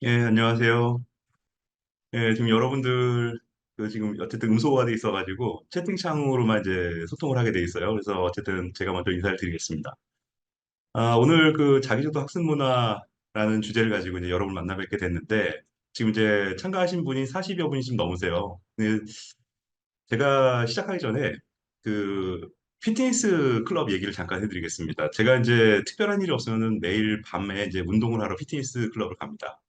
예, 안녕하세요. 예, 지금 여러분들, 지금 어쨌든 음소거가 돼 있어가지고, 채팅창으로만 이제 소통을 하게 돼 있어요. 그래서 어쨌든 제가 먼저 인사를 드리겠습니다. 오늘 자기주도 학습 문화라는 주제를 가지고 이제 여러분 만나 뵙게 됐는데, 지금 이제 참가하신 분이 40여 분이 지금 넘으세요. 근데 제가 시작하기 전에 그, 피트니스 클럽 얘기를 잠깐 해드리겠습니다. 제가 이제 특별한 일이 없으면 매일 밤에 이제 운동을 하러 피트니스 클럽을 갑니다.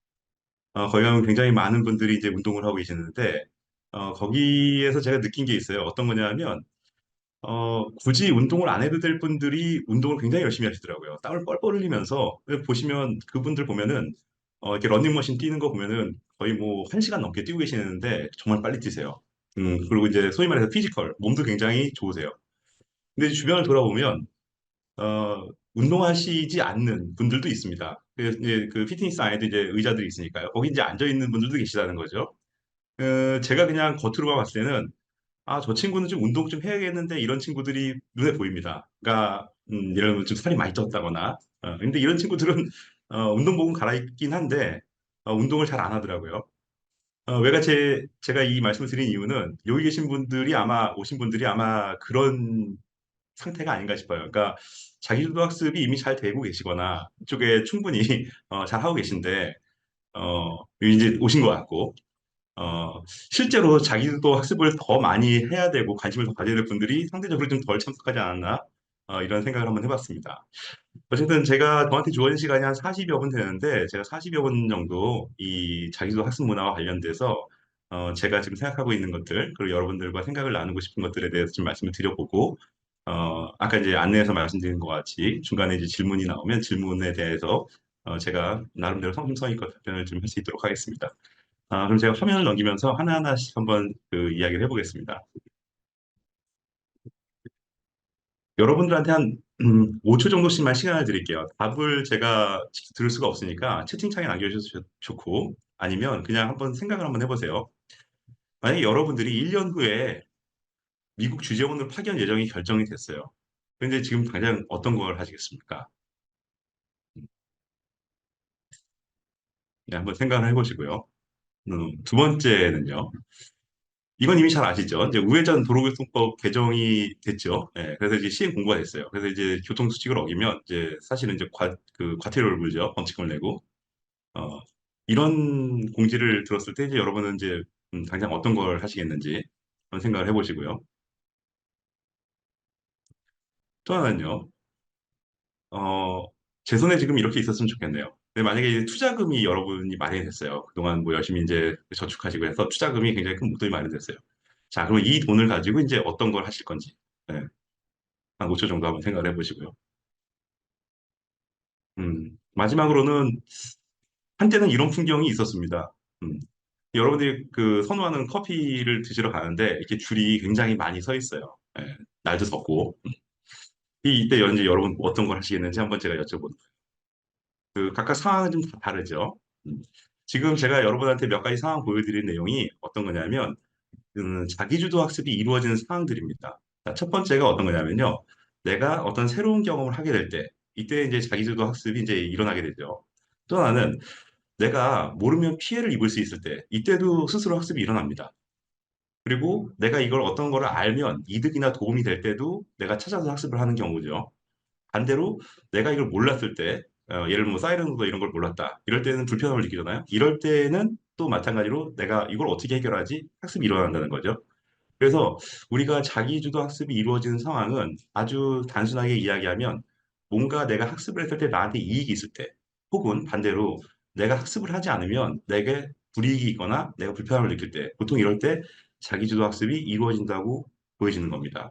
거기 가면 굉장히 많은 분들이 이제 운동을 하고 계시는데, 거기에서 제가 느낀 게 있어요. 어떤 거냐면, 굳이 운동을 안 해도 될 분들이 운동을 굉장히 열심히 하시더라고요. 땀을 뻘뻘 흘리면서, 보시면, 그분들 보면은, 이렇게 러닝머신 뛰는 거 보면은 거의 뭐, 1시간 넘게 뛰고 계시는데, 정말 빨리 뛰세요. 그리고 이제 소위 말해서 피지컬, 몸도 굉장히 좋으세요. 근데 주변을 돌아보면, 운동하시지 않는 분들도 있습니다. 이제 그 피트니스 안에도 이제 의자들이 있으니까요. 거기 이제 앉아 있는 분들도 계시다는 거죠. 제가 그냥 겉으로만 봤을 때는 저 친구는 좀 운동 좀 해야겠는데 이런 친구들이 눈에 보입니다. 그러니까 예를 들면 좀 살이 많이 쪘다거나. 근데 이런 친구들은 운동복은 갈아입긴 한데 운동을 잘 안 하더라고요. 제가 이 말씀을 드린 이유는 여기 계신 분들이 아마 오신 분들이 아마 그런 상태가 아닌가 싶어요. 그러니까 자기주도 학습이 이미 잘 되고 계시거나 이쪽에 충분히 잘 하고 계신데 이제 오신 것 같고 실제로 자기주도 학습을 더 많이 해야 되고 관심을 더 가져야 될 분들이 상대적으로 좀 덜 참석하지 않았나 이런 생각을 한번 해봤습니다. 어쨌든 제가 저한테 주어진 시간이 한 40여 분 되는데 제가 40여 분 정도 이 자기주도 학습 문화와 관련돼서 제가 지금 생각하고 있는 것들 그리고 여러분들과 생각을 나누고 싶은 것들에 대해서 좀 말씀을 드려보고 아까 이제 안내에서 말씀드린 것 같이 중간에 이제 질문이 나오면 질문에 대해서 제가 나름대로 성심성의껏 답변을 좀 할 수 있도록 하겠습니다. 그럼 제가 화면을 넘기면서 하나하나씩 한번 그 이야기를 해보겠습니다. 여러분들한테 한 5초 정도씩만 시간을 드릴게요. 답을 제가 직접 들을 수가 없으니까 채팅창에 남겨주셔도 좋고 아니면 그냥 한번 생각을 한번 해보세요. 만약에 여러분들이 1년 후에 미국 주재원으로 파견 예정이 결정이 됐어요. 근데 지금 당장 어떤 걸 하시겠습니까? 네, 한번 생각을 해보시고요. 두 번째는요. 이건 이미 잘 아시죠? 이제 우회전 도로교통법 개정이 됐죠. 예, 그래서 이제 시행 공고가 됐어요. 그래서 이제 교통수칙을 어기면 이제 사실은 이제 과태료를 물죠. 범칙금을 내고. 어, 이런 공지를 들었을 때 이제 여러분은 이제 당장 어떤 걸 하시겠는지 한번 생각을 해보시고요. 또 하나는요. 어, 제 손에 지금 이렇게 있었으면 좋겠네요. 근데 만약에 이제 투자금이 여러분이 마련됐어요. 그동안 뭐 열심히 이제 저축하시고 해서 투자금이 굉장히 큰 목돈이 마련됐어요. 자, 그럼 이 돈을 가지고 이제 어떤 걸 하실 건지. 예, 한 5초 정도 한번 생각을 해보시고요. 마지막으로는 한때는 이런 풍경이 있었습니다. 음, 여러분들이 그 선호하는 커피를 드시러 가는데 이렇게 줄이 굉장히 많이 서 있어요. 예, 날도 덥고. 이때 이제 여러분 어떤 걸 하시겠는지 한번 제가 여쭤보는 거예요. 그 각각 상황은 좀 다 다르죠. 지금 제가 여러분한테 몇 가지 상황 보여드릴 내용이 어떤 거냐면 자기주도 학습이 이루어지는 상황들입니다. 자, 첫 번째가 어떤 거냐면요. 내가 어떤 새로운 경험을 하게 될 때, 이때 이제 자기주도 학습이 이제 일어나게 되죠. 또 하나는 내가 모르면 피해를 입을 수 있을 때, 이때도 스스로 학습이 일어납니다. 그리고 내가 이걸 어떤 거를 알면 이득이나 도움이 될 때도 내가 찾아서 학습을 하는 경우죠. 반대로 내가 이걸 몰랐을 때, 예를 들면 뭐 사이렌 오더 이런 걸 몰랐다. 이럴 때는 불편함을 느끼잖아요. 이럴 때는 또 마찬가지로 내가 이걸 어떻게 해결하지? 학습이 일어난다는 거죠. 그래서 우리가 자기주도 학습이 이루어지는 상황은 아주 단순하게 이야기하면 뭔가 내가 학습을 했을 때 나한테 이익이 있을 때 혹은 반대로 내가 학습을 하지 않으면 내게 불이익이 있거나 내가 불편함을 느낄 때 보통 이럴 때 자기주도 학습이 이루어진다고 보여지는 겁니다.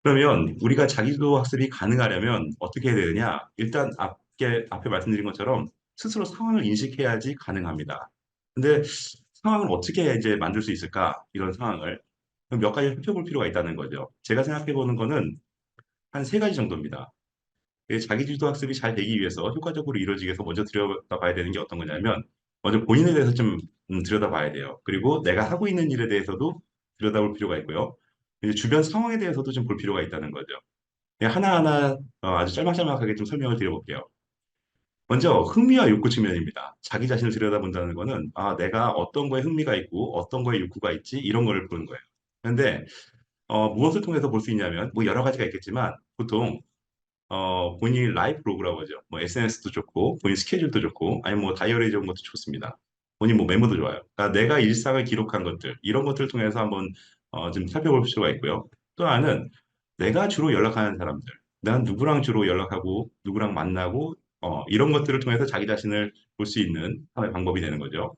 그러면 우리가 자기주도 학습이 가능하려면 어떻게 해야 되느냐? 일단 앞에 말씀드린 것처럼 스스로 상황을 인식해야지 가능합니다. 근데 상황을 어떻게 이제 만들 수 있을까? 이런 상황을 몇 가지 살펴볼 필요가 있다는 거죠. 제가 생각해 보는 거는 한 세 가지 정도입니다. 자기주도 학습이 잘 되기 위해서 효과적으로 이루어지기 위해서 먼저 들여다봐야 되는 게 어떤 거냐면 먼저 본인에 대해서 좀 들여다봐야 돼요. 그리고 내가 하고 있는 일에 대해서도 들여다볼 필요가 있고요. 이제 주변 상황에 대해서도 좀 볼 필요가 있다는 거죠. 그냥 하나하나 아주 짤막짤막하게 좀 설명을 드려볼게요. 먼저 흥미와 욕구 측면입니다. 자기 자신을 들여다본다는 거는 내가 어떤 거에 흥미가 있고 어떤 거에 욕구가 있지 이런 거를 보는 거예요. 그런데 무엇을 통해서 볼 수 있냐면 뭐 여러 가지가 있겠지만 보통 본인 라이프 로그라고 하죠. 뭐 SNS도 좋고 본인 스케줄도 좋고 아니면 뭐 다이어리 이런 것도 좋습니다. 본인 뭐 메모도 좋아요. 그러니까 내가 일상을 기록한 것들 이런 것들을 통해서 한번 좀 살펴볼 필요가 있고요. 또 하나는 내가 주로 연락하는 사람들, 난 누구랑 주로 연락하고 누구랑 만나고 이런 것들을 통해서 자기 자신을 볼 수 있는 하나의 방법이 되는 거죠.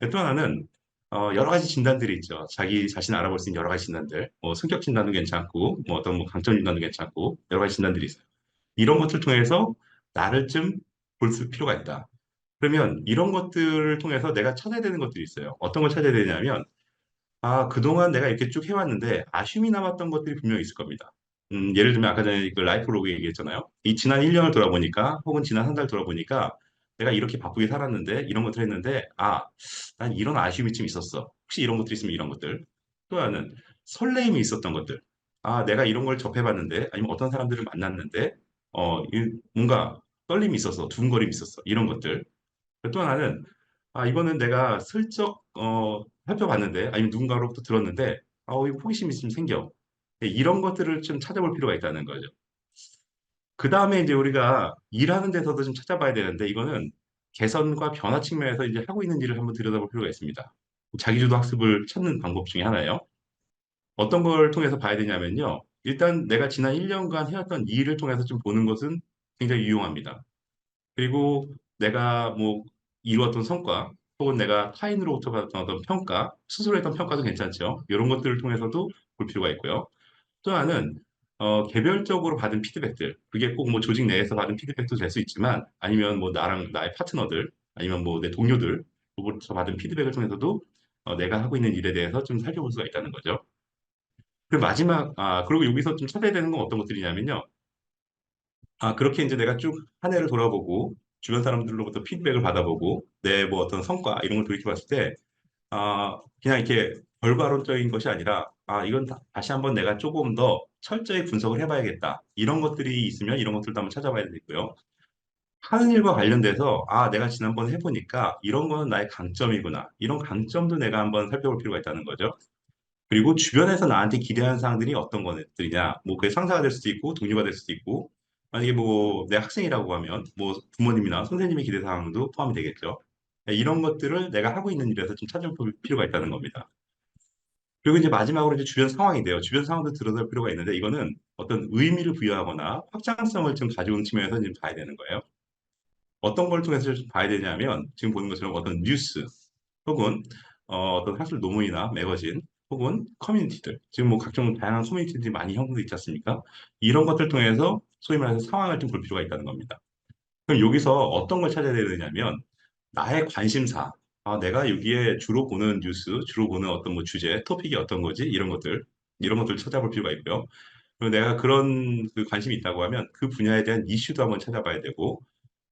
또 하나는 여러 가지 진단들이 있죠. 자기 자신 알아볼 수 있는 여러 가지 진단들, 뭐 성격 진단도 괜찮고, 뭐 어떤 뭐 강점 진단도 괜찮고 여러 가지 진단들이 있어요. 이런 것을 통해서 나를 좀 볼 필요가 있다. 그러면 이런 것들을 통해서 내가 찾아야 되는 것들이 있어요. 어떤 걸 찾아야 되냐면 그동안 내가 이렇게 쭉 해왔는데 아쉬움이 남았던 것들이 분명히 있을 겁니다. 예를 들면 아까 전에 그 라이프 로그 얘기했잖아요. 이 지난 1년을 돌아보니까 혹은 지난 한 달 돌아보니까 내가 이렇게 바쁘게 살았는데 이런 것들 했는데 난 이런 아쉬움이 좀 있었어. 혹시 이런 것들이 있으면 이런 것들. 또 하나는 설레임이 있었던 것들. 내가 이런 걸 접해봤는데 아니면 어떤 사람들을 만났는데 뭔가 떨림이 있었어. 두근거림이 있었어. 이런 것들. 또 하나는 이거는 내가 슬쩍 살펴봤는데 아니면 누군가로부터 들었는데 이거 호기심이 좀 생겨. 네, 이런 것들을 좀 찾아볼 필요가 있다는 거죠. 그 다음에 이제 우리가 일하는 데서도 좀 찾아봐야 되는데 이거는 개선과 변화 측면에서 이제 하고 있는 일을 한번 들여다볼 필요가 있습니다. 자기주도 학습을 찾는 방법 중에 하나예요. 어떤 걸 통해서 봐야 되냐면요. 일단 내가 지난 1년간 해왔던 일을 통해서 좀 보는 것은 굉장히 유용합니다. 그리고 내가 뭐 이루었던 성과 혹은 내가 타인으로부터 받았던 어떤 평가, 스스로 했던 평가도 괜찮죠. 이런 것들을 통해서도 볼 필요가 있고요. 또 하나는 개별적으로 받은 피드백들, 그게 꼭 뭐 조직 내에서 받은 피드백도 될 수 있지만 아니면 뭐 나랑 나의 파트너들 아니면 뭐 내 동료들로부터 받은 피드백을 통해서도 내가 하고 있는 일에 대해서 좀 살펴볼 수가 있다는 거죠. 그리고 마지막, 그리고 여기서 좀 찾아야 되는 건 어떤 것들이냐면요. 그렇게 이제 내가 쭉 한 해를 돌아보고 주변 사람들로부터 피드백을 받아보고 내 뭐 어떤 성과 이런 걸 돌이켜봤을 때 그냥 이렇게 결과론적인 것이 아니라 이건 다시 한번 내가 조금 더 철저히 분석을 해봐야겠다. 이런 것들이 있으면 이런 것들도 한번 찾아봐야 되고요. 하는 일과 관련돼서 내가 지난번 해보니까 이런 거는 나의 강점이구나. 이런 강점도 내가 한번 살펴볼 필요가 있다는 거죠. 그리고 주변에서 나한테 기대하는 사항들이 어떤 것들이냐. 뭐 그게 상사가 될 수도 있고 동료가 될 수도 있고 만약에 뭐 내 학생이라고 하면 뭐 부모님이나 선생님의 기대 사항도 포함이 되겠죠. 이런 것들을 내가 하고 있는 일에서 좀 찾아볼 필요가 있다는 겁니다. 그리고 이제 마지막으로 이제 주변 상황인데요. 주변 상황도 들여다볼 필요가 있는데 이거는 어떤 의미를 부여하거나 확장성을 좀 가져오는 측면에서 지금 봐야 되는 거예요. 어떤 걸 통해서 좀 봐야 되냐면 지금 보는 것처럼 어떤 뉴스 혹은 떤 학술 논문이나 매거진 혹은 커뮤니티들 지금 뭐 각종 다양한 커뮤니티들이 많이 형성돼 있지 않습니까? 이런 것들 통해서 소위 말해서 상황을 좀 볼 필요가 있다는 겁니다. 그럼 여기서 어떤 걸 찾아야 되느냐면 나의 관심사, 내가 여기에 주로 보는 뉴스, 주로 보는 어떤 뭐 주제, 토픽이 어떤 거지? 이런 것들 찾아볼 필요가 있고요. 그리고 내가 그런 그 관심이 있다고 하면 그 분야에 대한 이슈도 한번 찾아봐야 되고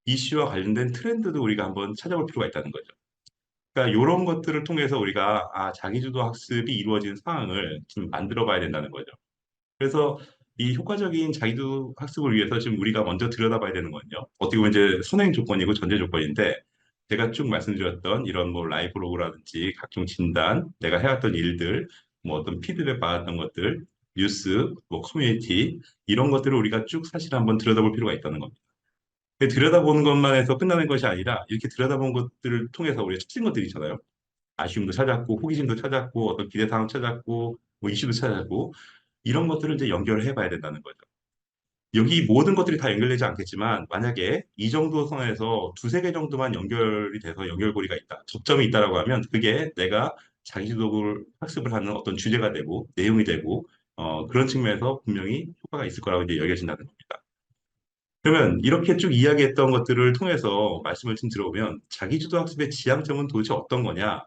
이슈와 관련된 트렌드도 우리가 한번 찾아볼 필요가 있다는 거죠. 그러니까 이런 것들을 통해서 우리가 자기주도 학습이 이루어지는 상황을 지금 만들어 봐야 된다는 거죠. 그래서 이 효과적인 자기주도 학습을 위해서 지금 우리가 먼저 들여다봐야 되는 건요. 어떻게 보면 이제 선행 조건이고 전제 조건인데 제가 쭉 말씀드렸던 이런 뭐 라이브 로그라든지 각종 진단, 내가 해왔던 일들, 뭐 어떤 피드백 받았던 것들, 뉴스, 뭐 커뮤니티 이런 것들을 우리가 쭉 사실 한번 들여다볼 필요가 있다는 겁니다. 들여다보는 것만 해서 끝나는 것이 아니라 이렇게 들여다본 것들을 통해서 우리가 찾은 것들이 있잖아요. 아쉬움도 찾았고 호기심도 찾았고 어떤 기대사항 찾았고 뭐 이슈도 찾았고 이런 것들을 이제 연결을 해봐야 된다는 거죠. 여기 모든 것들이 다 연결되지 않겠지만 만약에 이 정도 선에서 두세 개 정도만 연결이 돼서 연결고리가 있다. 접점이 있다라고 하면 그게 내가 자기주도 학습을 하는 어떤 주제가 되고 내용이 되고 그런 측면에서 분명히 효과가 있을 거라고 이제 여겨진다는 겁니다. 그러면 이렇게 쭉 이야기했던 것들을 통해서 말씀을 좀 들어보면 자기주도 학습의 지향점은 도대체 어떤 거냐?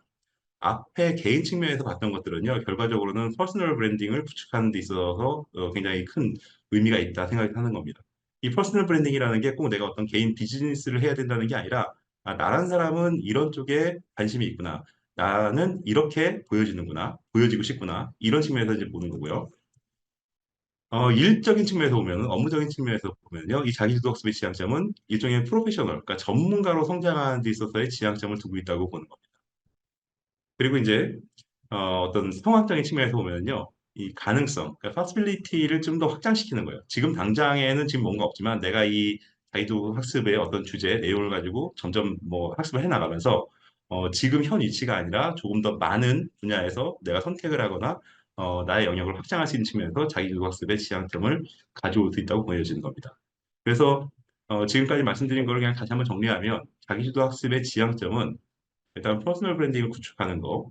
앞에 개인 측면에서 봤던 것들은요, 결과적으로는 퍼스널 브랜딩을 구축하는 데 있어서 굉장히 큰 의미가 있다 생각이 하는 겁니다. 이 퍼스널 브랜딩이라는 게 꼭 내가 어떤 개인 비즈니스를 해야 된다는 게 아니라, 나란 사람은 이런 쪽에 관심이 있구나. 나는 이렇게 보여지는구나. 보여지고 싶구나. 이런 측면에서 이제 보는 거고요. 일적인 측면에서 보면, 업무적인 측면에서 보면요, 이 자기주도 학습의 지향점은 일종의 프로페셔널, 그러니까 전문가로 성장하는 데 있어서의 지향점을 두고 있다고 보는 겁니다. 그리고 이제 떤 상황적인 측면에서 보면요, 이 가능성, 그러니까 possibility를 좀 더 확장시키는 거예요. 지금 당장에는 지금 뭔가 없지만 내가 이 자기도 학습의 어떤 주제, 내용을 가지고 점점 뭐 학습을 해 나가면서 지금 현 위치가 아니라 조금 더 많은 분야에서 내가 선택을 하거나 나의 영역을 확장할 수 있는 측면에서 자기주도 학습의 지향점을 가져올 수 있다고 보여지는 겁니다. 그래서 지금까지 말씀드린 걸 그냥 다시 한번 정리하면 자기주도 학습의 지향점은 일단 퍼스널 브랜딩을 구축하는 거,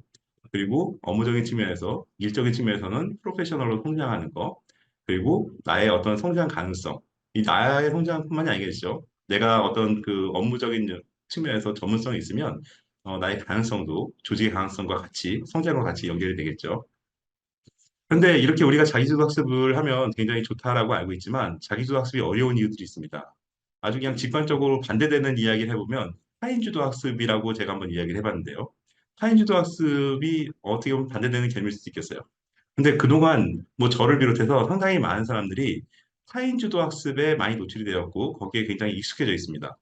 그리고 업무적인 측면에서, 일적인 측면에서는 프로페셔널로 성장하는 거, 그리고 나의 어떤 성장 가능성. 이 나의 성장뿐만이 아니겠죠. 내가 어떤 그 업무적인 측면에서 전문성이 있으면 나의 가능성도 조직의 가능성과 같이 성장과 같이 연결이 되겠죠. 그런데 이렇게 우리가 자기주도 학습을 하면 굉장히 좋다라고 알고 있지만 자기주도 학습이 어려운 이유들이 있습니다. 아주 그냥 직관적으로 반대되는 이야기를 해보면 타인주도 학습이라고 제가 한번 이야기를 해봤는데요. 타인주도 학습이 어떻게 보면 반대되는 개념일 수도 있겠어요. 근데 그동안 뭐 저를 비롯해서 상당히 많은 사람들이 타인주도 학습에 많이 노출이 되었고 거기에 굉장히 익숙해져 있습니다.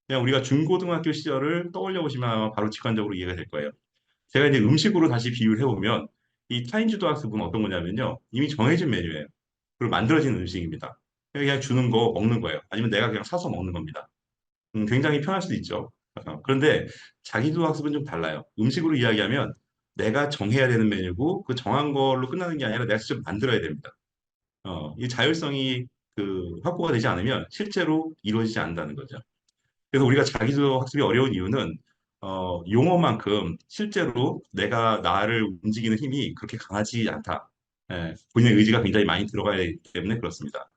그냥 우리가 중고등학교 시절을 떠올려 보시면 아마 바로 직관적으로 이해가 될 거예요. 제가 이제 음식으로 다시 비유를 해보면 이 타인주도 학습은 어떤 거냐면요. 이미 정해진 메뉴예요. 그리고 만들어진 음식입니다. 그냥 주는 거 먹는 거예요. 아니면 내가 그냥 사서 먹는 겁니다. 굉장히 편할 수도 있죠. 그런데 자기주도 학습은 좀 달라요. 음식으로 이야기하면 내가 정해야 되는 메뉴고 그 정한 걸로 끝나는 게 아니라 내가 직접 만들어야 됩니다. 이 자율성이 확보가 되지 않으면 실제로 이루어지지 않는다는 거죠. 그래서 우리가 자기주도 학습이 어려운 이유는 용어만큼 실제로 내가 나를 움직이는 힘이 그렇게 강하지 않다. 본인의 의지가 굉장히 많이 들어가야 되기 때문에 그렇습니다.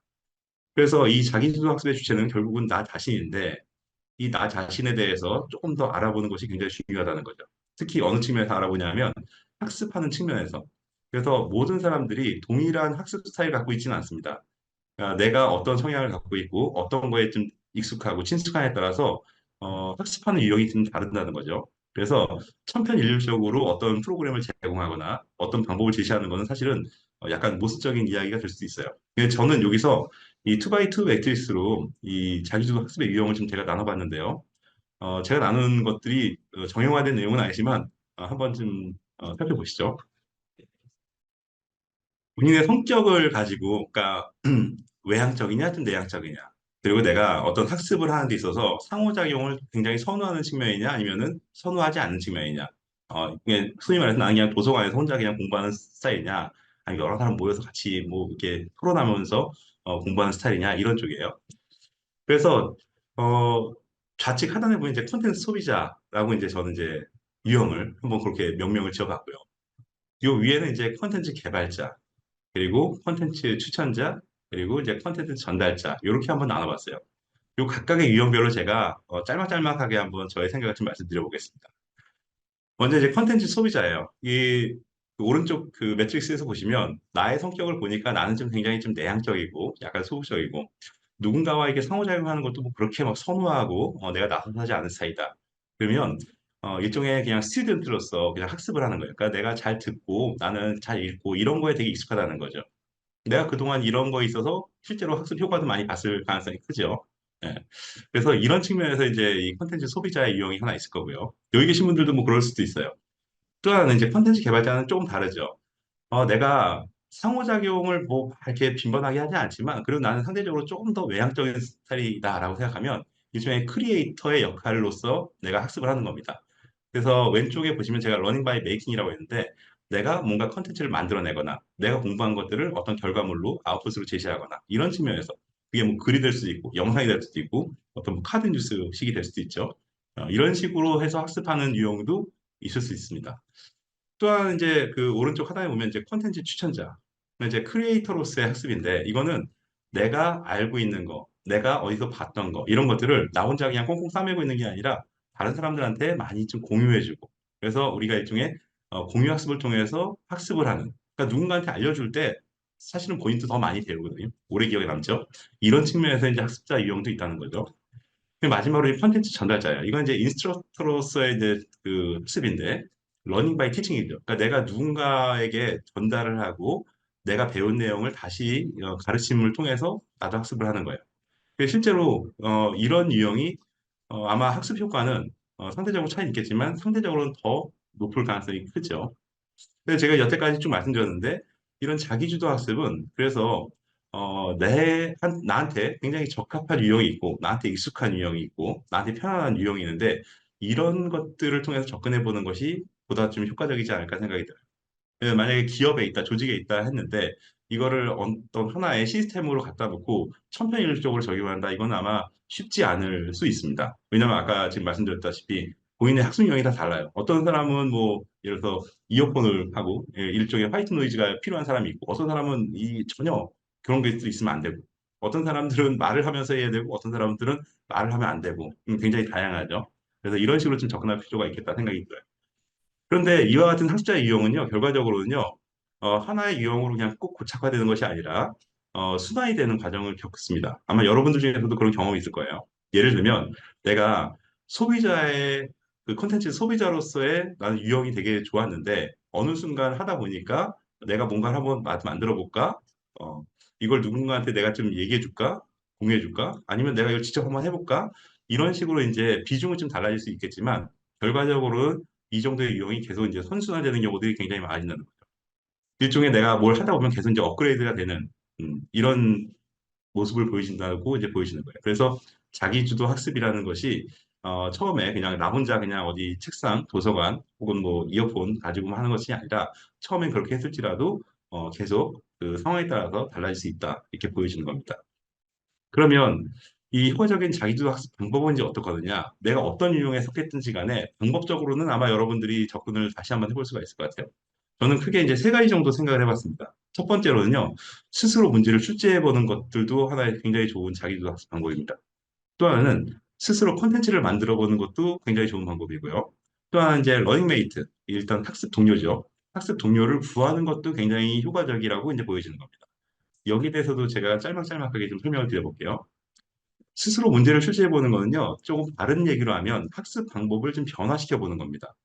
그래서 이 자기주도 학습의 주체는 결국은 나 자신인데 이 나 자신에 대해서 조금 더 알아보는 것이 굉장히 중요하다는 거죠. 특히 어느 측면에서 알아보냐면 학습하는 측면에서. 그래서 모든 사람들이 동일한 학습 스타일을 갖고 있지는 않습니다. 내가 어떤 성향을 갖고 있고 어떤 거에 좀 익숙하고 친숙함에 따라서 학습하는 유형이 좀 다르다는 거죠. 그래서 천편일률적으로 어떤 프로그램을 제공하거나 어떤 방법을 제시하는 것은 사실은 약간 모순적인 이야기가 될 수도 있어요. 근데 저는 여기서 이 2x2 매트리스로 이 자기주도 학습의 유형을 좀 제가 나눠봤는데요. 제가 나눈 것들이 정형화된 내용은 아니지만 한번 좀 살펴보시죠. 본인의 성격을 가지고, 그러니까 외향적이냐, 좀 내향적이냐. 그리고 내가 어떤 학습을 하는 데 있어서 상호작용을 굉장히 선호하는 측면이냐, 아니면은 선호하지 않는 측면이냐. 이게 소위 말해서 나는 그냥 도서관에서 혼자 그냥 공부하는 스타일이냐, 아니면 여러 사람 모여서 같이 뭐 이렇게 토론하면서 공부하는 스타일이냐, 이런 쪽이에요. 그래서 어, 좌측 하단에 보면 이제 콘텐츠 소비자라고 이제 저는 이제 유형을 한번 그렇게 명명을 지어봤고요. 요 위에는 이제 콘텐츠 개발자, 그리고 콘텐츠 추천자, 그리고 이제 콘텐츠 전달자, 이렇게 한번 나눠봤어요. 요 각각의 유형별로 제가 짤막짤막하게 한번 저의 생각을 좀 말씀드려보겠습니다. 먼저 이제 콘텐츠 소비자예요. 그 오른쪽 그 매트릭스에서 보시면 나의 성격을 보니까 나는 좀 굉장히 좀 내향적이고 약간 소극적이고 누군가와 이렇게 상호작용하는 것도 뭐 그렇게 막 선호하고 내가 나서서 하지 않은 스타일이다. 그러면 일종의 그냥 스튜던트로서 그냥 학습을 하는 거예요. 그러니까 내가 잘 듣고 나는 잘 읽고 이런 거에 되게 익숙하다는 거죠. 내가 그동안 이런 거에 있어서 실제로 학습 효과도 많이 봤을 가능성이 크죠. 예. 그래서 이런 측면에서 이제 이 컨텐츠 소비자의 유형이 하나 있을 거고요. 여기 계신 분들도 뭐 그럴 수도 있어요. 또 하나는 이제 컨텐츠 개발자는 조금 다르죠. 내가 상호작용을 뭐 이렇게 빈번하게 하지 않지만, 그리고 나는 상대적으로 조금 더 외향적인 스타일이다라고 생각하면, 일종의 크리에이터의 역할로서 내가 학습을 하는 겁니다. 그래서 왼쪽에 보시면 제가 러닝 바이 메이킹이라고 했는데, 내가 뭔가 컨텐츠를 만들어내거나, 내가 공부한 것들을 어떤 결과물로 아웃풋으로 제시하거나, 이런 측면에서, 그게 뭐 글이 될 수도 있고, 영상이 될 수도 있고, 어떤 뭐 카드 뉴스식이 될 수도 있죠. 이런 식으로 해서 학습하는 유형도 있을 수 있습니다. 또한 이제 그 오른쪽 하단에 보면 이제 콘텐츠 추천자, 이제 크리에이터로서의 학습인데 이거는 내가 알고 있는 거, 내가 어디서 봤던 거 이런 것들을 나 혼자 그냥 꽁꽁 싸매고 있는 게 아니라 다른 사람들한테 많이 좀 공유해주고 그래서 우리가 일종의 공유 학습을 통해서 학습을 하는 그러니까 누군가한테 알려줄 때 사실은 포인트 더 많이 배우거든요. 오래 기억에 남죠. 이런 측면에서 이제 학습자 유형도 있다는 거죠. 그리고 마지막으로 이 컨텐츠 전달자예요. 이건 이제 인스트럭터로서의 이제 그 학습인데 러닝 바이 티칭이죠. 그러니까 내가 누군가에게 전달을 하고 내가 배운 내용을 다시 가르침을 통해서 나도 학습을 하는 거예요. 실제로 이런 유형이 아마 학습 효과는 상대적으로 차이 있겠지만 상대적으로는 더 높을 가능성이 크죠. 근데 제가 여태까지 쭉 말씀드렸는데 이런 자기주도 학습은 그래서 나한테 굉장히 적합한 유형이 있고 나한테 익숙한 유형이 있고 나한테 편안한 유형이 있는데 이런 것들을 통해서 접근해 보는 것이 보다 좀 효과적이지 않을까 생각이 들어요. 만약에 기업에 있다, 조직에 있다 했는데 이거를 어떤 하나의 시스템으로 갖다 놓고 천편일률적으로 적용한다. 이건 아마 쉽지 않을 수 있습니다. 왜냐하면 아까 지금 말씀드렸다시피 본인의 학습용이 다 달라요. 어떤 사람은 뭐 예를 들어서 이어폰을 하고 일종의 화이트 노이즈가 필요한 사람이 있고 어떤 사람은 이 전혀 그런 게 있으면 안 되고 어떤 사람들은 말을 하면서 해야 되고 어떤 사람들은 말을 하면 안 되고 굉장히 다양하죠. 그래서 이런 식으로 좀 접근할 필요가 있겠다 생각이 들어요. 그런데 이와 같은 학습자의 유형은요, 결과적으로는요, 하나의 유형으로 그냥 꼭 고착화되는 것이 아니라, 순환이 되는 과정을 겪습니다. 아마 여러분들 중에서도 그런 경험이 있을 거예요. 예를 들면, 내가 소비자의, 그 콘텐츠 소비자로서의 나는 유형이 되게 좋았는데, 어느 순간 하다 보니까 내가 뭔가를 한번 만들어 볼까? 어, 이걸 누군가한테 내가 좀 얘기해 줄까? 공유해 줄까? 아니면 내가 이걸 직접 한번 해볼까? 이런 식으로 이제 비중은 좀 달라질 수 있겠지만, 결과적으로는 이 정도의 유형이 계속 이제 선순환되는 경우들이 굉장히 많이 나는 거죠. 일종의 내가 뭘 하다 보면 계속 이제 업그레이드가 되는 이런 모습을 보여준다고 이제 보여지는 거예요. 그래서 자기주도 학습이라는 것이 처음에 그냥 나 혼자 그냥 어디 책상, 도서관 혹은 뭐 이어폰 가지고만 하는 것이 아니라 처음엔 그렇게 했을지라도 계속 그 상황에 따라서 달라질 수 있다 이렇게 보여지는 겁니다. 그러면 이 효과적인 자기주도 학습 방법은 이제 어떻거든요? 내가 어떤 유형에 속했든지 간에 방법적으로는 아마 여러분들이 접근을 다시 한번 해볼 수가 있을 것 같아요. 저는 크게 이제 세 가지 정도 생각을 해봤습니다. 첫 번째로는요, 스스로 문제를 출제해보는 것들도 하나의 굉장히 좋은 자기주도 학습 방법입니다. 또 하나는 스스로 콘텐츠를 만들어보는 것도 굉장히 좋은 방법이고요. 또 하나는 이제 러닝메이트, 일단 학습 동료죠. 학습 동료를 구하는 것도 굉장히 효과적이라고 이제 보여지는 겁니다. 여기 대해서도 제가 짤막짤막하게 좀 설명을 드려볼게요. 스스로 문제를 출제해 보는 거는요, 조금 다른 얘기로 하면 학습 방법을 좀 변화시켜 보는 겁니다.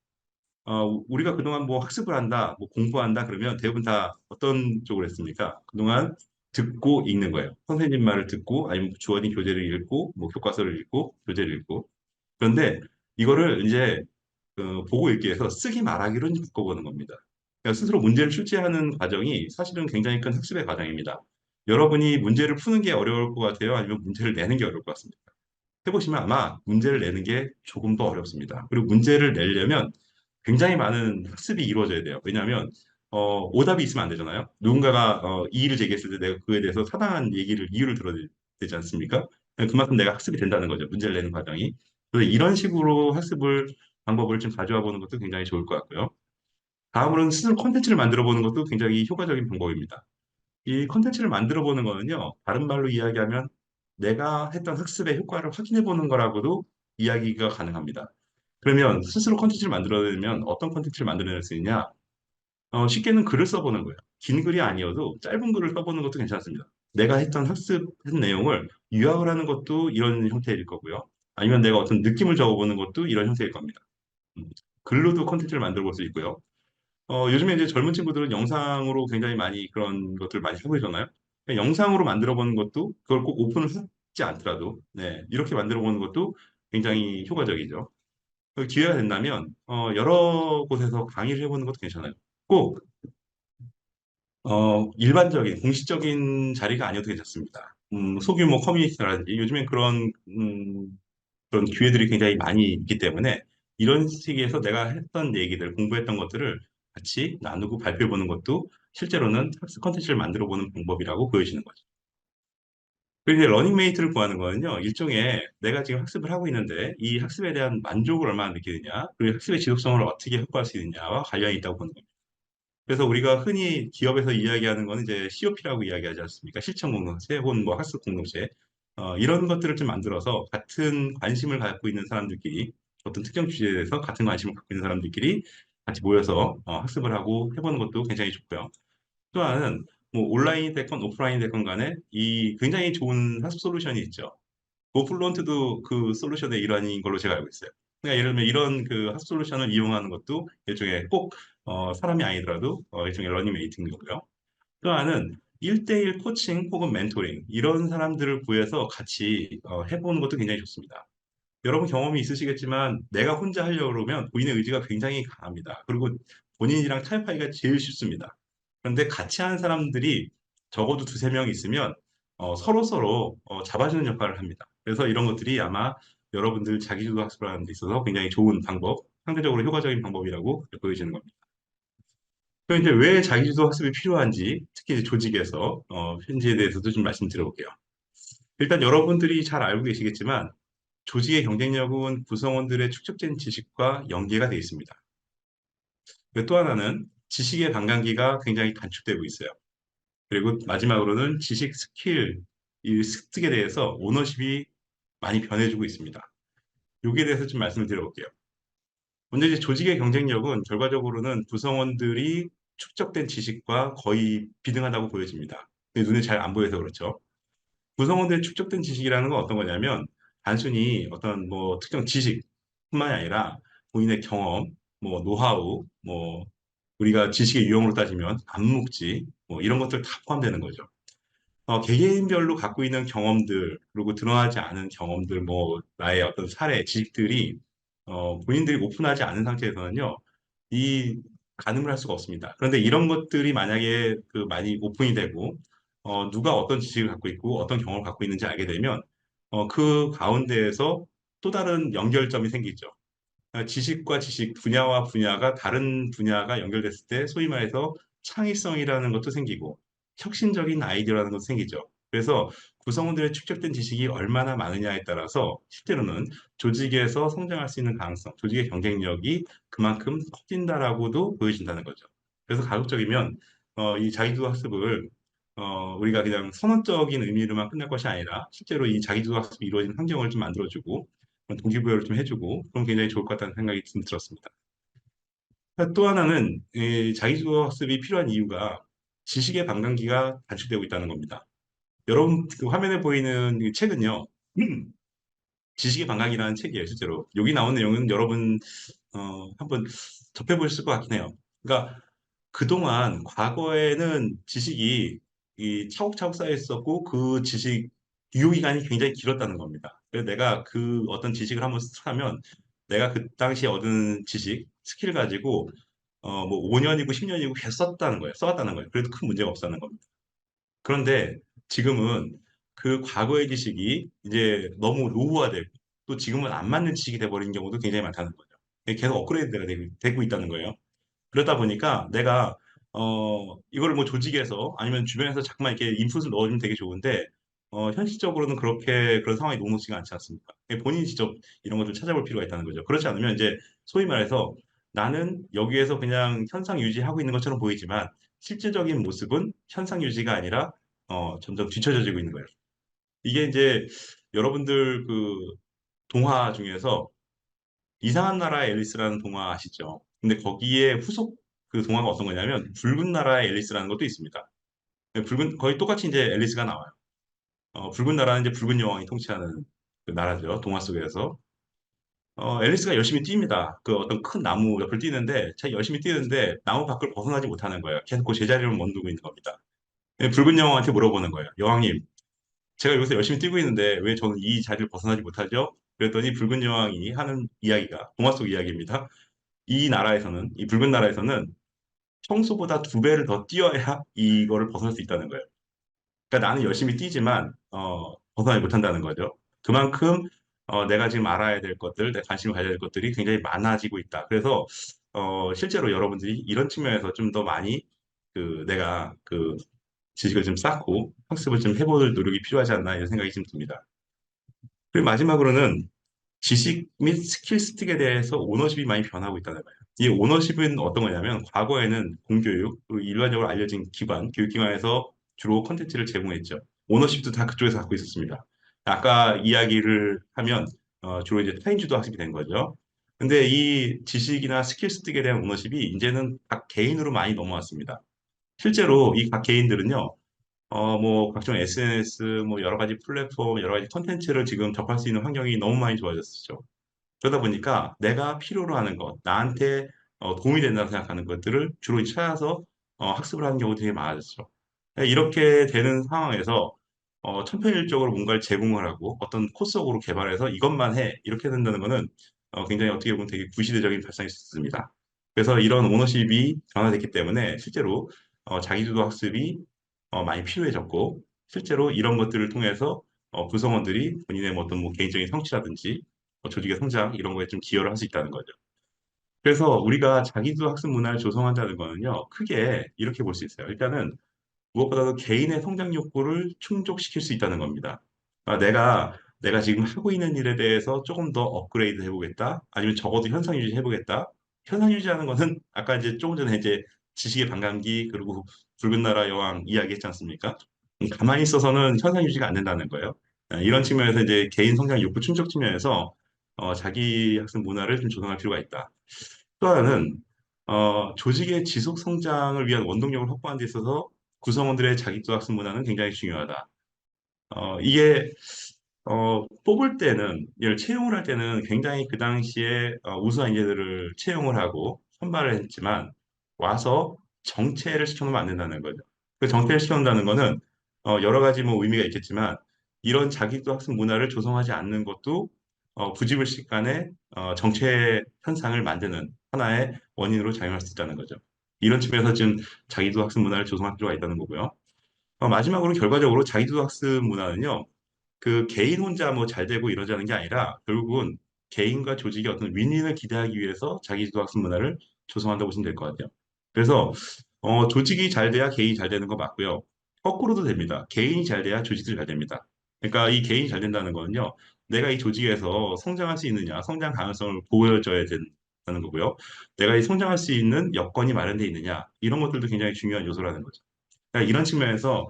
우리가 그동안 뭐 학습을 한다, 뭐 공부한다 그러면 대부분 다 어떤 쪽으로 했습니까? 그동안 듣고 읽는 거예요. 선생님 말을 듣고 아니면 주어진 교재를 읽고 뭐 교과서를 읽고 교재를 읽고 그런데 이거를 이제 보고 읽기에서 쓰기 말하기로 이제 바꿔보는 겁니다. 그러니까 스스로 문제를 출제하는 과정이 사실은 굉장히 큰 학습의 과정입니다. 여러분이 문제를 푸는 게 어려울 것 같아요? 아니면 문제를 내는 게 어려울 것 같습니다. 해보시면 아마 문제를 내는 게 조금 더 어렵습니다. 그리고 문제를 내려면 굉장히 많은 학습이 이루어져야 돼요. 왜냐하면 오답이 있으면 안 되잖아요. 누군가가 이의를 제기했을 때 내가 그에 대해서 타당한 이유를 들어야 되지 않습니까? 그만큼 내가 학습이 된다는 거죠. 문제를 내는 과정이. 그래서 이런 식으로 방법을 좀 가져와 보는 것도 굉장히 좋을 것 같고요. 다음으로는 스스로 콘텐츠를 만들어 보는 것도 굉장히 효과적인 방법입니다. 이 콘텐츠를 만들어 보는 거는요, 다른 말로 이야기하면 내가 했던 학습의 효과를 확인해 보는 거라고도 이야기가 가능합니다. 그러면 스스로 콘텐츠를 만들어내면 어떤 콘텐츠를 만들어낼 수 있냐? 쉽게는 글을 써보는 거예요. 긴 글이 아니어도 짧은 글을 써보는 것도 괜찮습니다. 내가 했던 학습한 내용을 요약을 하는 것도 이런 형태일 거고요. 아니면 내가 어떤 느낌을 적어보는 것도 이런 형태일 겁니다. 음, 글로도 콘텐츠를 만들어 볼 수 있고요. 요즘에 이제 젊은 친구들은 영상으로 굉장히 많이 그런 것들을 많이 하고 있잖아요. 영상으로 만들어 보는 것도 그걸 꼭 오픈을 하지 않더라도 네, 이렇게 만들어 보는 것도 굉장히 효과적이죠. 기회가 된다면 여러 곳에서 강의를 해보는 것도 괜찮아요. 꼭 일반적인 공식적인 자리가 아니어도 괜찮습니다. 소규모 커뮤니티라든지 요즘엔 그런 기회들이 굉장히 많이 있기 때문에 이런 시기에서 내가 했던 얘기들, 공부했던 것들을 같이 나누고 발표해보는 것도 실제로는 학습 컨텐츠를 만들어 보는 방법이라고 보여지는 거죠. 그리고 이제 러닝메이트를 구하는 거는요, 일종의 내가 지금 학습을 하고 있는데 이 학습에 대한 만족을 얼마나 느끼느냐, 그리고 학습의 지속성을 어떻게 확보할 수 있느냐와 관련이 있다고 보는 겁니다. 그래서 우리가 흔히 기업에서 이야기하는 거는 이제 COP라고 이야기하지 않습니까? 실천 공동체 혹은 뭐 학습 공동체 이런 것들을 좀 만들어서 같은 관심을 갖고 있는 사람들끼리 어떤 특정 주제에 대해서 같은 관심을 갖고 있는 사람들끼리 같이 모여서 학습을 하고 해보는 것도 굉장히 좋고요. 또 하나는 뭐 온라인이 됐건 오프라인이 됐건 간에 이 굉장히 좋은 학습 솔루션이 있죠. 고플런트도 그 솔루션의 일환인 걸로 제가 알고 있어요. 그러니까 예를 들면 이런 그 학습 솔루션을 이용하는 것도 일종의 꼭 사람이 아니더라도 일종의 러닝메이트인 거고요. 또 하나는 1대1 코칭 혹은 멘토링 이런 사람들을 구해서 같이 해보는 것도 굉장히 좋습니다. 여러분 경험이 있으시겠지만 내가 혼자 하려고 그러면 본인의 의지가 굉장히 강합니다. 그리고 본인이랑 타협하기가 제일 쉽습니다. 그런데 같이 하는 사람들이 적어도 두세 명 있으면 서로서로 잡아주는 역할을 합니다. 그래서 이런 것들이 아마 여러분들 자기주도 학습을 하는 데 있어서 굉장히 좋은 방법, 상대적으로 효과적인 방법이라고 보여지는 겁니다. 그럼 이제 왜 자기주도 학습이 필요한지, 특히 이제 조직에서 현지에 대해서도 좀 말씀드려볼게요. 일단 여러분들이 잘 알고 계시겠지만 조직의 경쟁력은 구성원들의 축적된 지식과 연계가 되어 있습니다. 그리고 또 하나는 지식의 반감기가 굉장히 단축되고 있어요. 그리고 마지막으로는 지식 스킬, 이 습득에 대해서 오너십이 많이 변해주고 있습니다. 여기에 대해서 좀 말씀을 드려볼게요. 먼저 이제 조직의 경쟁력은 결과적으로는 구성원들이 축적된 지식과 거의 비등하다고 보여집니다. 눈에 잘 안 보여서 그렇죠. 구성원들의 축적된 지식이라는 건 어떤 거냐면 단순히 어떤 뭐 특정 지식뿐만이 아니라 본인의 경험, 뭐 노하우, 뭐 우리가 지식의 유형으로 따지면 암묵지, 뭐 이런 것들 다 포함되는 거죠. 개개인별로 갖고 있는 경험들, 그리고 드러나지 않은 경험들, 뭐, 나의 어떤 사례, 지식들이, 본인들이 오픈하지 않은 상태에서는요, 이, 가늠을 할 수가 없습니다. 그런데 이런 것들이 만약에 그 많이 오픈이 되고, 누가 어떤 지식을 갖고 있고, 어떤 경험을 갖고 있는지 알게 되면, 그 가운데에서 또 다른 연결점이 생기죠. 지식과 지식, 분야와 분야가 다른 분야가 연결됐을 때 소위 말해서 창의성이라는 것도 생기고 혁신적인 아이디어라는 것도 생기죠. 그래서 구성원들의 축적된 지식이 얼마나 많으냐에 따라서 실제로는 조직에서 성장할 수 있는 가능성, 조직의 경쟁력이 그만큼 커진다라고도 보여진다는 거죠. 그래서 가급적이면 이 자기주도 학습을 우리가 그냥 선언적인 의미로만 끝날 것이 아니라 실제로 이 자기주도 학습이 이루어지는 환경을 좀 만들어주고 동기부여를 좀 해주고 그럼 굉장히 좋을 것 같다는 생각이 좀 들었습니다. 또 하나는 이 자기주도 학습이 필요한 이유가 지식의 반감기가 단축되고 있다는 겁니다. 여러분 그 화면에 보이는 이 책은요. 지식의 반감기라는 책이에요, 실제로. 여기 나온 내용은 여러분 한번 접해보실 것 같긴 해요. 그러니까 그동안 과거에는 지식이 이 차곡차곡 쌓여 있었고 그 지식 유효 기간이 굉장히 길었다는 겁니다. 그래서 내가 그 어떤 지식을 한번 하면 내가 그 당시에 얻은 지식, 스킬 가지고 뭐 5년이고 10년이고 계속 썼다는 거예요. 써왔다는 거예요. 그래도 큰 문제가 없다는 겁니다. 그런데 지금은 그 과거의 지식이 이제 너무 노후화되고 또 지금은 안 맞는 지식이 돼버린 경우도 굉장히 많다는 거죠. 계속 업그레이드가 되고 있다는 거예요. 그러다 보니까 내가 이거를 뭐 조직에서 아니면 주변에서 자꾸만 이렇게 인풋을 넣어주면 되게 좋은데 현실적으로는 그렇게 그런 상황이 녹록지가 않지 않습니까? 본인이 직접 이런 것을 찾아볼 필요가 있다는 거죠. 그렇지 않으면 이제 소위 말해서 나는 여기에서 그냥 현상 유지하고 있는 것처럼 보이지만 실제적인 모습은 현상 유지가 아니라 점점 뒤처져지고 있는 거예요. 이게 이제 여러분들 그 동화 중에서 이상한 나라의 앨리스라는 동화 아시죠? 근데 거기에 후속 그 동화가 어떤 거냐면 붉은 나라의 앨리스라는 것도 있습니다. 붉은 거의 똑같이 이제 앨리스가 나와요. 붉은 나라는 이제 붉은 여왕이 통치하는 그 나라죠. 동화 속에서. 앨리스가 열심히 뜁니다. 그 어떤 큰 나무 옆을 뛰는데 자기 열심히 뛰는데 나무 밖을 벗어나지 못하는 거예요. 계속 그 제자리를 멈두고 있는 겁니다. 붉은 여왕한테 물어보는 거예요. 여왕님, 제가 여기서 열심히 뛰고 있는데 왜 저는 이 자리를 벗어나지 못하죠? 그랬더니 붉은 여왕이 하는 이야기가 동화 속 이야기입니다. 이 나라에서는, 이 붉은 나라에서는 평소보다 두 배를 더 뛰어야 이거를 벗어날 수 있다는 거예요. 그러니까 나는 열심히 뛰지만, 벗어나지 못한다는 거죠. 그만큼, 내가 지금 알아야 될 것들, 내 관심을 가져야 될 것들이 굉장히 많아지고 있다. 그래서, 실제로 여러분들이 이런 측면에서 좀 더 많이, 내가 지식을 좀 쌓고 학습을 좀 해볼 노력이 필요하지 않나 이런 생각이 좀 듭니다. 그리고 마지막으로는 지식 및 스킬 습득에 대해서 오너십이 많이 변하고 있다는 거예요. 이 오너십은 어떤 거냐면 과거에는 공교육, 그리고 일반적으로 알려진 기관, 교육기관에서 주로 컨텐츠를 제공했죠. 오너십도 다 그쪽에서 갖고 있었습니다. 아까 이야기를 하면 주로 이제 타인주도 학습이 된 거죠. 근데 이 지식이나 스킬 습득에 대한 오너십이 이제는 각 개인으로 많이 넘어왔습니다. 실제로 이 각 개인들은요, 뭐, 각종 SNS, 뭐, 여러 가지 플랫폼, 여러 가지 콘텐츠를 지금 접할 수 있는 환경이 너무 많이 좋아졌죠. 그러다 보니까 내가 필요로 하는 것, 나한테 도움이 된다고 생각하는 것들을 주로 찾아서 학습을 하는 경우도 되게 많아졌죠. 이렇게 되는 상황에서 천편일적으로 뭔가를 제공을 하고 어떤 코스적으로 개발해서 이것만 해 이렇게 된다는 거는 굉장히 어떻게 보면 되게 구시대적인 발상일 수 있습니다. 그래서 이런 오너십이 변화됐기 때문에 실제로 자기주도 학습이 많이 필요해졌고 실제로 이런 것들을 통해서 구성원들이 본인의 뭐 어떤 뭐 개인적인 성취라든지 조직의 성장 이런 거에 좀 기여를 할 수 있다는 거죠. 그래서 우리가 자기주도 학습 문화를 조성한다는 거는요, 크게 이렇게 볼 수 있어요. 일단은 무엇보다도 개인의 성장 욕구를 충족시킬 수 있다는 겁니다. 내가 지금 하고 있는 일에 대해서 조금 더 업그레이드 해보겠다. 아니면 적어도 현상 유지 해보겠다. 현상 유지하는 것은 아까 이제 조금 전에 이제 지식의 반감기 그리고 붉은 나라 여왕 이야기했지 않습니까? 가만히 있어서는 현상 유지가 안 된다는 거예요. 이런 측면에서 이제 개인 성장 욕구 충족 측면에서 자기 학습 문화를 좀 조성할 필요가 있다. 또 하나는 조직의 지속 성장을 위한 원동력을 확보하는 데 있어서 구성원들의 자기도 학습 문화는 굉장히 중요하다. 이게 뽑을 때는 얘를 채용을 할 때는 굉장히 그 당시에 우수한 인재들을 채용을 하고 선발을 했지만 와서 정체를 시켜놓으면 안 된다는 거죠. 그 정체를 시켜놓는다는 거는 여러 가지 뭐 의미가 있겠지만 이런 자기도 학습 문화를 조성하지 않는 것도 부지불식간에 정체 현상을 만드는 하나의 원인으로 작용할 수 있다는 거죠. 이런 측면에서 지금 자기도 학습 문화를 조성할 필요가 있다는 거고요. 마지막으로 결과적으로 자기도 학습 문화는요. 그 개인 혼자 뭐 잘 되고 이러자는 게 아니라 결국은 개인과 조직의 어떤 윈윈을 기대하기 위해서 자기주도 학습 문화를 조성한다고 보시면 될 것 같아요. 그래서 조직이 잘 돼야 개인이 잘 되는 거 맞고요. 거꾸로도 됩니다. 개인이 잘 돼야 조직도 잘 됩니다. 그러니까 이 개인이 잘 된다는 거는요. 내가 이 조직에서 성장할 수 있느냐, 성장 가능성을 보여줘야 된다는 거고요. 내가 이 성장할 수 있는 여건이 마련되어 있느냐, 이런 것들도 굉장히 중요한 요소라는 거죠. 그러니까 이런 측면에서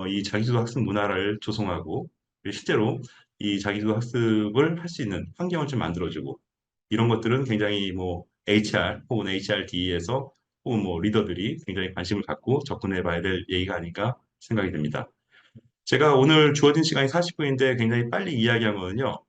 이 자기주도 학습 문화를 조성하고 실제로 이 자기주도 학습을 할 수 있는 환경을 좀 만들어주고 이런 것들은 굉장히 뭐 HR 혹은 HRD에서 혹은 뭐 리더들이 굉장히 관심을 갖고 접근해 봐야 될 얘기가 아닌가 생각이 듭니다. 제가 오늘 주어진 시간이 40분인데 굉장히 빨리 이야기한 거는요.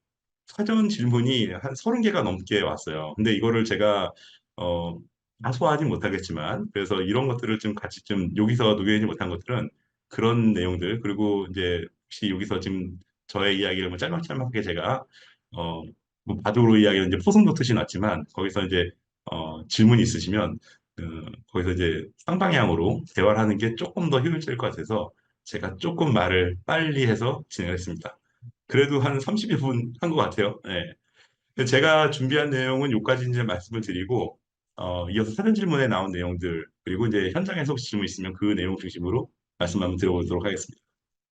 사전 질문이 한 30개가 넘게 왔어요. 근데 이거를 제가 어, 다 소화하진 못하겠지만 그래서 이런 것들을 좀 같이 좀 여기서 녹여내지 못한 것들은 그런 내용들 그리고 이제 혹시 여기서 지금 저의 이야기를 뭐 짤막짤막하게 제가 뭐 바둑으로 이야기는 이제 포승 놓듯이 놨지만 거기서 이제 질문이 있으시면 거기서 이제 쌍방향으로 대화를 하는 게 조금 더 효율적일 것 같아서 제가 조금 말을 빨리 해서 진행했습니다. 그래도 한 30분 한 것 같아요. 네. 제가 준비한 내용은 여기까지 이제 말씀을 드리고, 이어서 사전 질문에 나온 내용들, 그리고 이제 현장에서 혹시 질문 있으면 그 내용 중심으로 말씀 한번 들어보도록 하겠습니다.